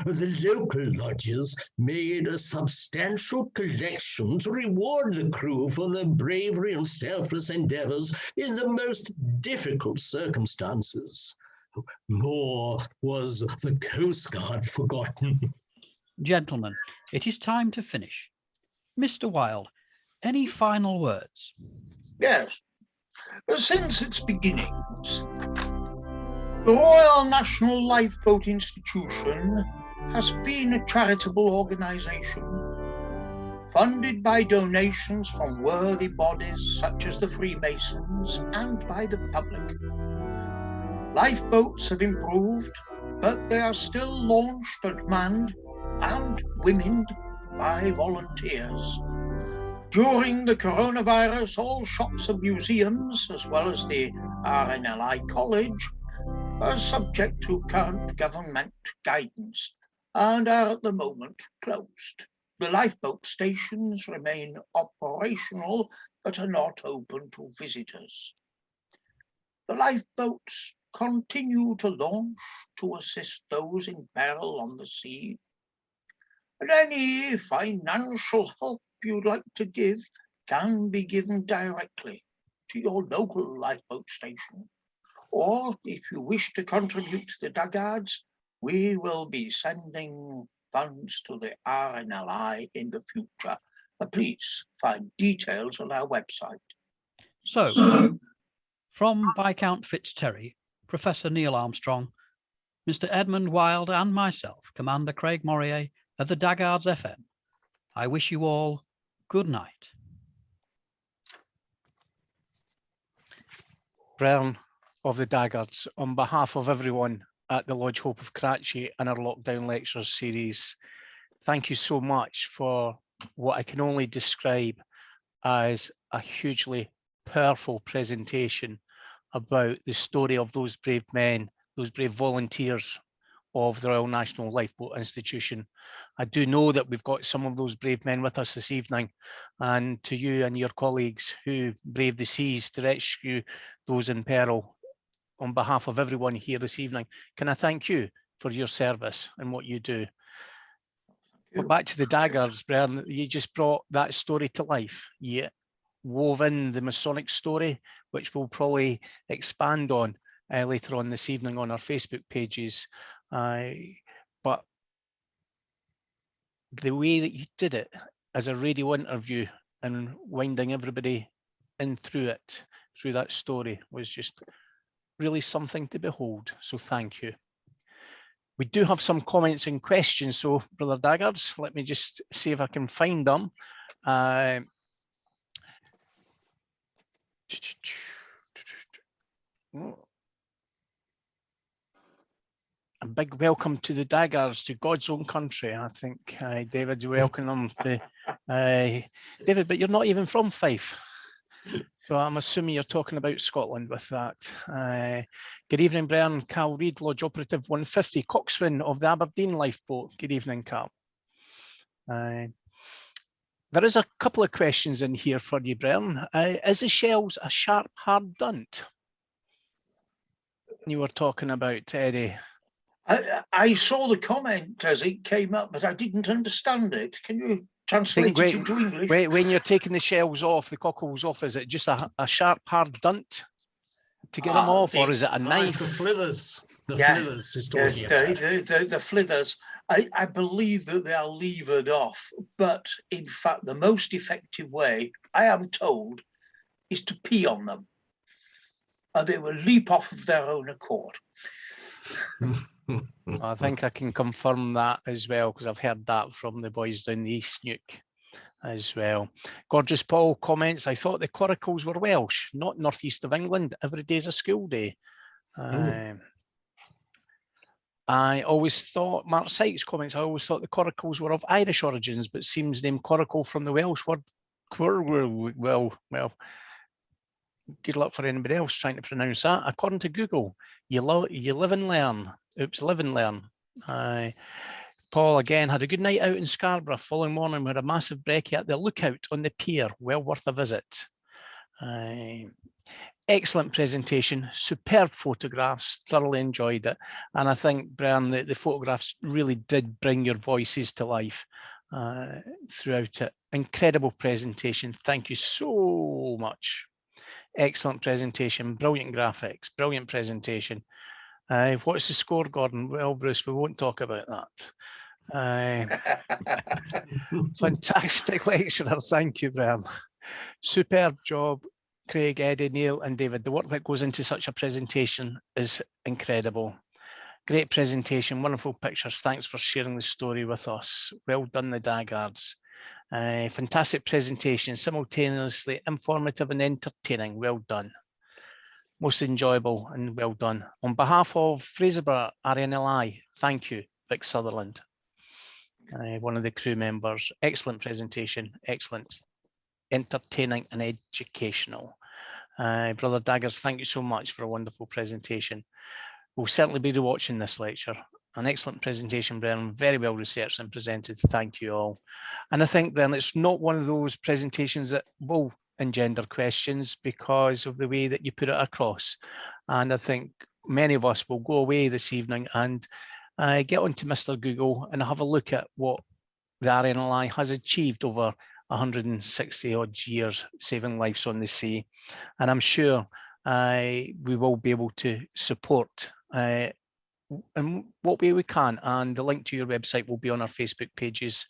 The local lodges made a substantial collection to reward the crew for their bravery and selfless endeavors in the most difficult circumstances. Nor was the Coast Guard forgotten. Gentlemen, it is time to finish. Mr. Wilde, any final words? Yes. Since its beginnings, the Royal National Lifeboat Institution has been a charitable organisation funded by donations from worthy bodies such as the Freemasons and by the public. Lifeboats have improved, but they are still launched and manned and womened by volunteers. During the coronavirus, all shops and museums, as well as the RNLI College, are subject to current government guidance and are at the moment closed. The lifeboat stations remain operational but are not open to visitors. The lifeboats continue to launch to assist those in peril on the sea. And any financial help you'd like to give can be given directly to your local lifeboat station. Or if you wish to contribute to the Daggards, we will be sending funds to the RNLI in the future. Please find details on our website. So, from Viscount Fitzterry, Professor Neil Armstrong, Mr. Edmund Wilde and myself, Commander Craig Morier of the Daggards FM, I wish you all good night. Brown of the Daggards, on behalf of everyone at the Lodge Hope of Karachi and our Lockdown Lectures series, thank you so much for what I can only describe as a hugely powerful presentation about the story of those brave men, those brave volunteers of the Royal National Lifeboat Institution. I do know that we've got some of those brave men with us this evening, and to you and your colleagues who braved the seas to rescue those in peril, on behalf of everyone here this evening, can I thank you for your service and what you do. But back to the Daggards, Brian, you just brought that story to life. You wove in the Masonic story, which we'll probably expand on later on this evening on our Facebook pages. But the way that you did it as a radio interview and winding everybody in through it, through that story, was just really something to behold. So thank you. We do have some comments and questions. So Brother Daggards, let me just see if I can find them. A big welcome to the Daggards, to God's own country. I think David, you welcome them to David, but you're not even from Fife. So I'm assuming you're talking about Scotland with that. Good evening, Brian. Cal Reid, Lodge Operative 150, Coxswain of the Aberdeen Lifeboat. Good evening, Cal. There is a couple of questions in here for you, Brian. Is the shells a sharp, hard dunt? You were talking about, Eddie. I saw the comment as it came up, but I didn't understand it. Can you translate it into English? When you're taking the shells off, the cockles off, is it just a sharp, hard dunt to get them off, or is it a knife? The flithers. The flithers is talking about. The flithers. I believe that they are levered off, but in fact, the most effective way, I am told, is to pee on them. And they will leap off of their own accord. I think I can confirm that as well, because I've heard that from the boys down the East Nuke as well. Gorgeous Paul comments, I thought the coracles were Welsh, not northeast of England. Every day's a school day. I always thought, Mark Sykes comments, I always thought the coracles were of Irish origins, but seems named coracle from the Welsh word. Well, good luck for anybody else trying to pronounce that. According to Google, you live and learn. Oops, live and learn. Paul again had a good night out in Scarborough. Following morning, we had a massive brekkie at the lookout on the pier. Well worth a visit. Excellent presentation, superb photographs, thoroughly enjoyed it. And I think, Brian, the photographs really did bring your voices to life throughout it. Incredible presentation. Thank you so much. Excellent presentation, brilliant graphics, brilliant presentation. What's the score, Gordon? Well, Bruce, we won't talk about that. Fantastic lecturer. Thank you, Brian. Superb job, Craig, Eddie, Neil and David. The work that goes into such a presentation is incredible. Great presentation, wonderful pictures. Thanks for sharing the story with us. Well done, the Daggards. Fantastic presentation, simultaneously informative and entertaining. Well done. Most enjoyable and well done. On behalf of Fraserburgh RNLI, thank you, Vic Sutherland, one of the crew members. Excellent presentation, excellent, entertaining and educational. Brother Daggers, thank you so much for a wonderful presentation. We'll certainly be rewatching this lecture. An excellent presentation, Brennan, very well researched and presented. Thank you all. And I think, Brennan, it's not one of those presentations that will engender questions because of the way that you put it across. And I think many of us will go away this evening and get onto Mr. Google and have a look at what the RNLI has achieved over 160 odd years saving lives on the sea. And I'm sure we will be able to support in what way we can, and the link to your website will be on our Facebook pages,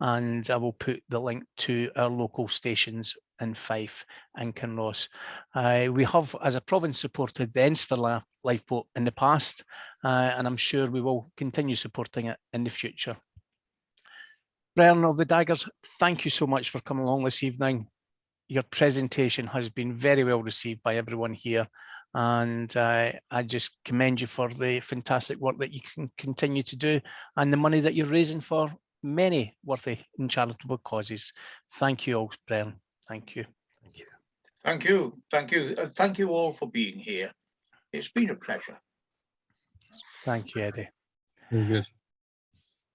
and I will put the link to our local stations in Fife and Kinross. We have, as a province, supported the Enster lifeboat in the past, and I'm sure we will continue supporting it in the future. Brian of the Daggers, thank you so much for coming along this evening. Your presentation has been very well received by everyone here, and I just commend you for the fantastic work that you can continue to do and the money that you're raising for many worthy and charitable causes. Thank you all, Brian. Thank you. Thank you. Thank you. Thank you. Thank you all for being here. It's been a pleasure. Thank you, Eddie. Very good.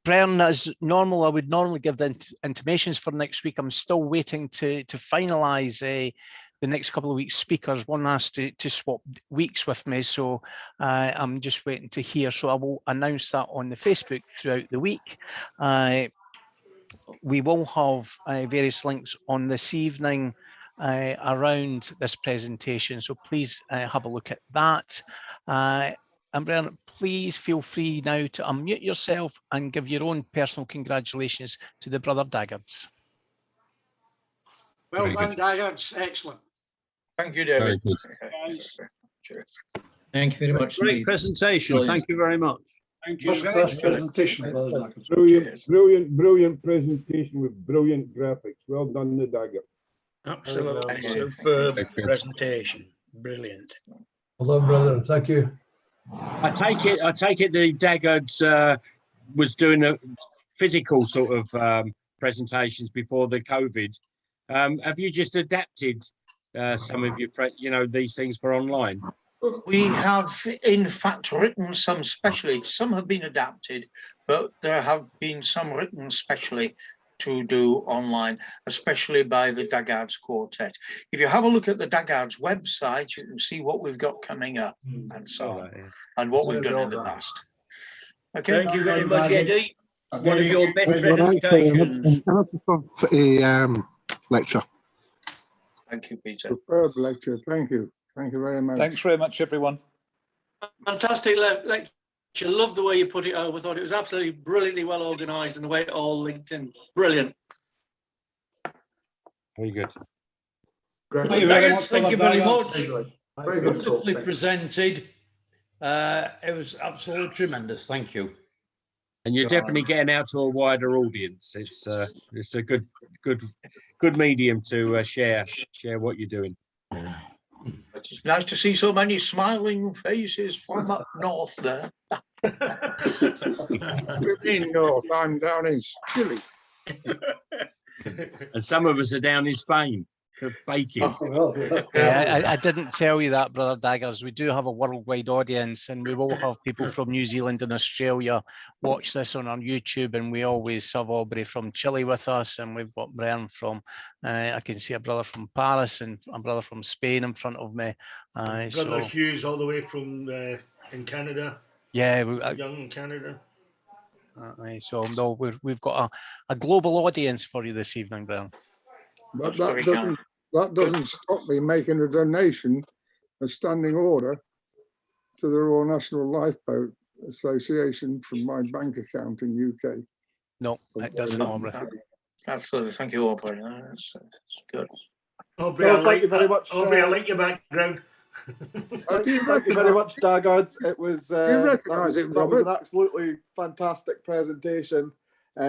Brian, as normal, I would normally give the intimations for next week. I'm still waiting to finalise the next couple of weeks' speakers. One has to swap weeks with me, so I'm just waiting to hear. So I will announce that on the Facebook throughout the week. We will have various links on this evening around this presentation, so please have a look at that. And Brian, please feel free now to unmute yourself and give your own personal congratulations to the Brother Daggards. Well done, Daggards. Excellent. Thank you, David. Thank you very much. Great presentation. Thank you very much. Thank you. First presentation, Brother Daggards. Brilliant presentation with brilliant graphics. Well done, the Dagger. Absolutely superb presentation. Brilliant. Well done, brother. Thank you. I take it the Daggards was doing a physical sort of presentations before the COVID. Have you just adapted some of your, these things for online? We have, in fact, written some specially. Some have been adapted, but there have been some written specially to do online, especially by the Daggards Quartet. If you have a look at the Daggards website, you can see what we've got coming up and so on, and what we've done in the past. Okay. Thank you very much, Eddie. One of your best presentations. Lecture. Thank you, Peter. Superb lecture. Thank you. Thank you very much. Thanks very much, everyone. Fantastic lecture. Love the way you put it over. Thought it was absolutely brilliantly well organised and the way it all linked in. Brilliant. Very good. Thank you very much. Thank you very much. Very good. Wonderfully presented. It was absolutely tremendous. Thank you. And you're definitely getting out to a wider audience. It's a good medium to share what you're doing. It's nice to see so many smiling faces from up north there. In north, I'm down in Chile. And some of us are down in Spain for baking. Yeah, I didn't tell you that, Brother Daggers. We do have a worldwide audience, and we will have people from New Zealand and Australia watch this on our YouTube, and we always have Aubrey from Chile with us, and we've got Brian from, I can see a brother from Paris and a brother from Spain in front of me. Brother Hughes all the way from in Canada. Yeah, young in Canada. So no, we've got a global audience for you this evening, Brian. But that doesn't stop me making a donation, a standing order, to the Royal National Lifeboat Association from my bank account in UK. No, it doesn't, Aubrey. Absolutely, thank you, Aubrey. That's good. Aubrey, thank you very much. Aubrey, I like your background. Thank you very much, Daggards. It was, you recognise it, that was Robert? an absolutely fantastic presentation.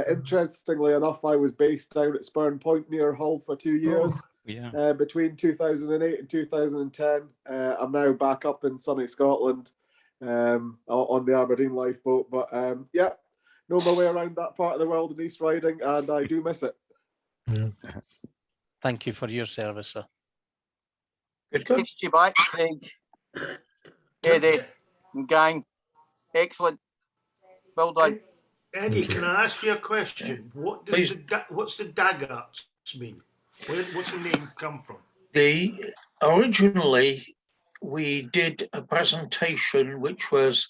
Interestingly enough, I was based down at Spurn Point near Hull for 2 years. Yeah. Between 2008 and 2010. I'm now back up in sunny Scotland on the Aberdeen lifeboat. But yeah, know my way around that part of the world in East Riding, and I do miss it. Thank you for your service, sir. Good. Missed you back, Craig, Eddie, and gang. Excellent. Well done. Eddie, can I ask you a question? What does what's the Daggards mean? What's the name come from? Originally, we did a presentation which was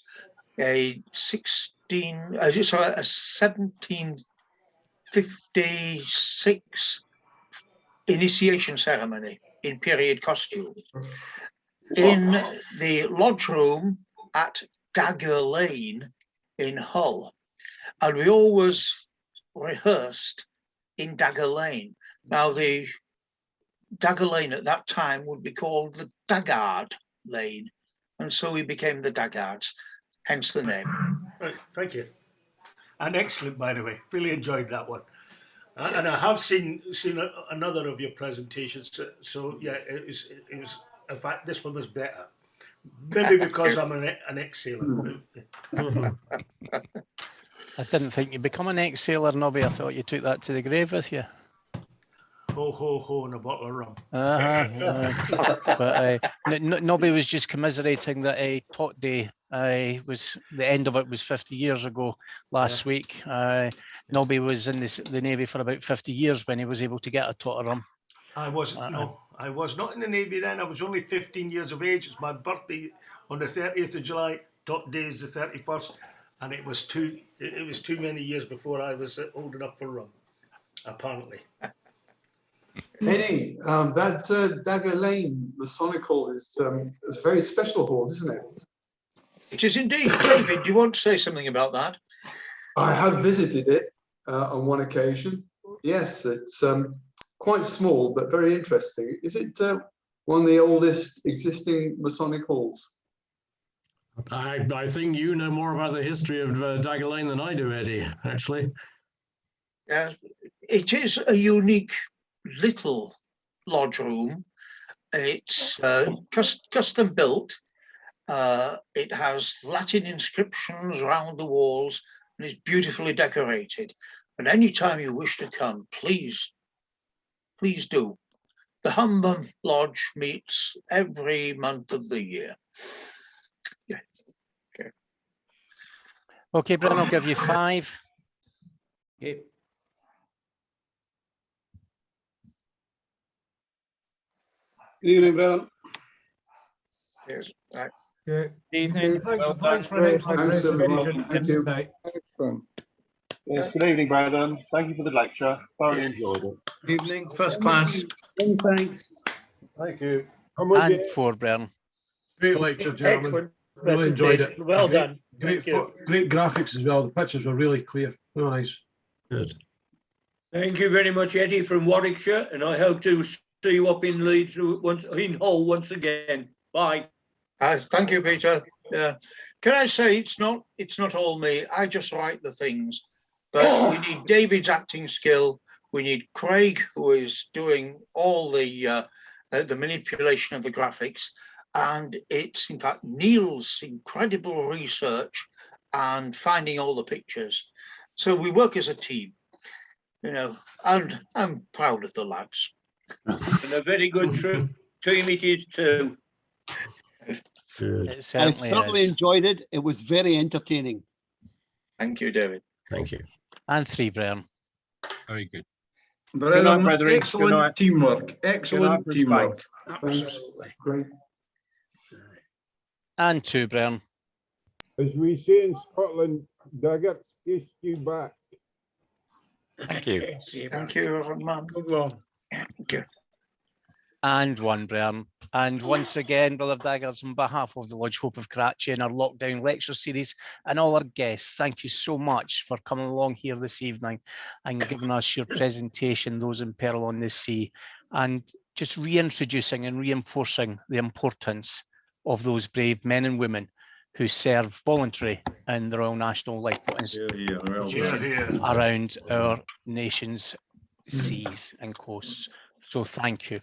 a 1756 initiation ceremony in period costume in the lodge room at Dagger Lane in Hull, and we always rehearsed in Dagger Lane. Now, the Dagger Lane at that time would be called the Daggard Lane, and so we became the Daggards, hence the name. Right, thank you. And excellent, by the way. Really enjoyed that one. And I have seen another of your presentations. So yeah, it was. In fact, this one was better. Maybe because I'm an ex-sailor. I didn't think you'd become an ex-sailor, Nobby. I thought you took that to the grave with you. Ho, ho, ho, and a bottle of rum. But Nobby was just commiserating that Tot Day was the end of it was 50 years ago last week. Nobby was in the Navy for about 50 years when he was able to get a tot of rum. I wasn't. No, I was not in the Navy then. I was only 15 years of age. It's my birthday on the 30th of July. Tot Day is the 31st, and it was too many years before I was old enough for rum, apparently. Eddie, that Dagger Lane Masonic Hall is a very special hall, isn't it? It is indeed. David, do you want to say something about that? I have visited it on one occasion. Yes, it's quite small, but very interesting. Is it one of the oldest existing Masonic halls? I think you know more about the history of Dagger Lane than I do, Eddie, actually. It is a unique little lodge room. It's custom built. It has Latin inscriptions around the walls and is beautifully decorated. And anytime you wish to come, please do. The Humber Lodge meets every month of the year. Yeah. Okay. Okay, Brian, I'll give you 5. Okay. Good evening, Brian. Yes. Right. Good evening. Thanks for an excellent presentation. Thank you. Excellent. Yes, good evening, Brandon. Thank you for the lecture. Thoroughly enjoyed it. Evening, first class. Thanks. Thank you. And 4, Brian. Great lecture, gentlemen. Really enjoyed it. Well done. Great Thank you. graphics as well. The pictures were really clear. Oh, nice. Good. Thank you very much, Eddie from Warwickshire, and I hope to see you up in Leeds in Hull once again. Bye. Thank you, Peter. Can I say it's not all me. I just write the things, but we need David's acting skill. We need Craig, who is doing all the manipulation of the graphics, and it's in fact Neil's incredible research and finding all the pictures. So we work as a team, you know, and I'm proud of the lads. And a very good team it is too. It certainly I thoroughly is. enjoyed it. It was very entertaining. Thank you, David. Thank you. And 3, Brian. Very good. Brethren, brethren. Good excellent night. teamwork. Excellent from teamwork. Absolutely. Great. And 2, Brian. As we say in Scotland, Daggards, kissed you back. Thank you. Thank you, man. Good one. Thank you. And 1, Brian. And once again, Brother Daggards, on behalf of the Lodge Hope of Karachi and our lockdown lecture series and all our guests, thank you so much for coming along here this evening and giving us your presentation, Those in Peril on the Sea, and just reintroducing and reinforcing the importance of those brave men and women who serve voluntary in the Royal National Lifeboat Institution around our nation's seas and coasts. So thank you.